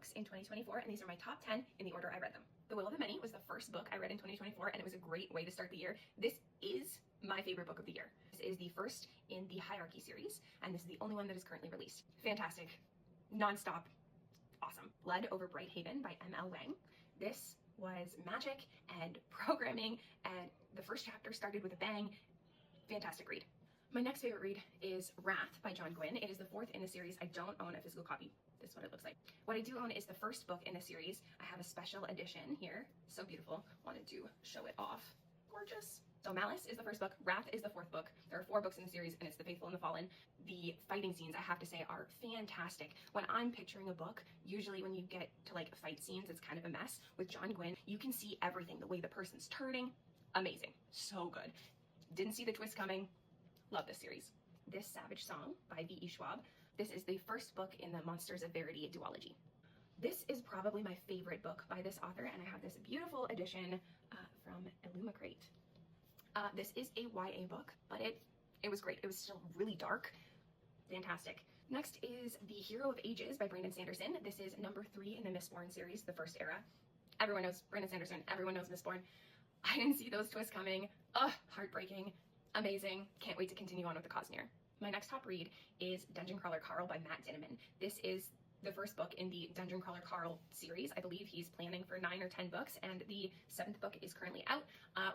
books in 2024, and these are my top 10 in the order I read them. The Will of the Many was the first book I read in 2024, and it was a great way to start the year. This is my favorite book of the year. This is the first in the Hierarchy series, and this is the only one that is currently released. Fantastic, nonstop, awesome. Blood Over Bright Haven by M.L. Wang. This was magic and programming, and the first chapter started with a bang. Fantastic read. My next favorite read is Wrath by Gwynne. It is the fourth in the series. I don't own a physical copy. This is what it looks like. What I do own is the first book in the series. I have a special edition here. So beautiful. Wanted to show it off. Gorgeous. So Malice is the first book. Wrath is the fourth book. There are 4 books in the series, and it's The Faithful and the Fallen. The fighting scenes, I have to say, are fantastic. When I'm picturing a book, usually when you get to like fight scenes, it's kind of a mess. With Gwynne, you can see everything. The way the person's turning. Amazing. So good. Didn't see the twist coming. Love this series. This Savage Song by V.E. Schwab. This is the first book in the Monsters of Verity duology. This is probably my favorite book by this author, and I have this beautiful edition from Illumicrate. This is a YA book, but it was great. It was still really dark. Fantastic. Next is The Hero of Ages by Sanderson. This is number 3 in the Mistborn series, the first era. Everyone knows Sanderson. Everyone knows Mistborn. I didn't see those twists coming. Ugh, heartbreaking. Amazing. Can't wait to continue on with the Cosmere. My next top read is Dungeon Crawler Carl by Matt Dinniman. This is the first book in the Dungeon Crawler Carl series. I believe he's planning for 9 or 10 books, and the 7th book is currently out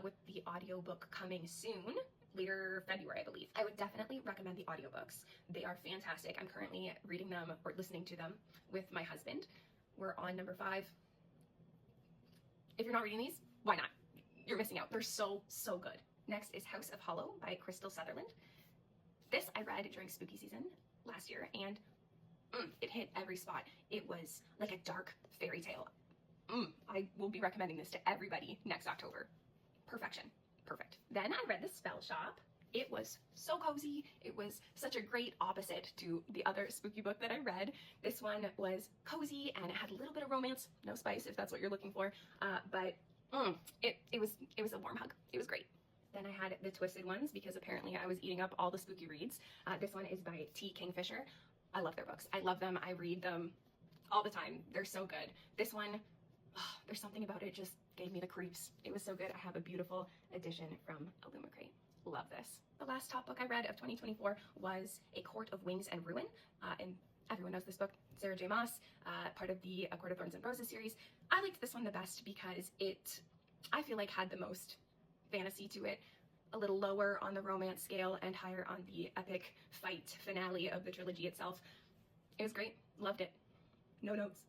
with the audiobook coming soon, later February, I believe. I would definitely recommend the audiobooks. They are fantastic. I'm currently reading them or listening to them with my husband. We're on number 5. If you're not reading these, why not? You're missing out. They're so, so good. Next is House of Hollow by Krystal Sutherland. This I read during spooky season last year, and it hit every spot. It was like a dark fairy tale. I will be recommending this to everybody next October. Perfection. Perfect. Then I read The Spellshop. It was so cozy. It was such a great opposite to the other spooky book that I read. This one was cozy, and it had a little bit of romance. No spice, if that's what you're looking for. But it was a warm hug. It was great. Then I had the Twisted Ones, because apparently I was eating up all the spooky reads. This one is by T. Kingfisher. I love their books. I love them. I read them all the time. They're so good. This one, there's something about it just gave me the creeps. It was so good. I have a beautiful edition from Illumicrate. Love this. The last top book I read of 2024 was A Court of Wings and Ruin. And everyone knows this book. Sarah J. Maas, part of the A Court of Thorns and Roses series. I liked this one the best because it, I feel like, had the most fantasy to it, a little lower on the romance scale and higher on the epic fight finale of the trilogy itself. It was great. Loved it. No notes.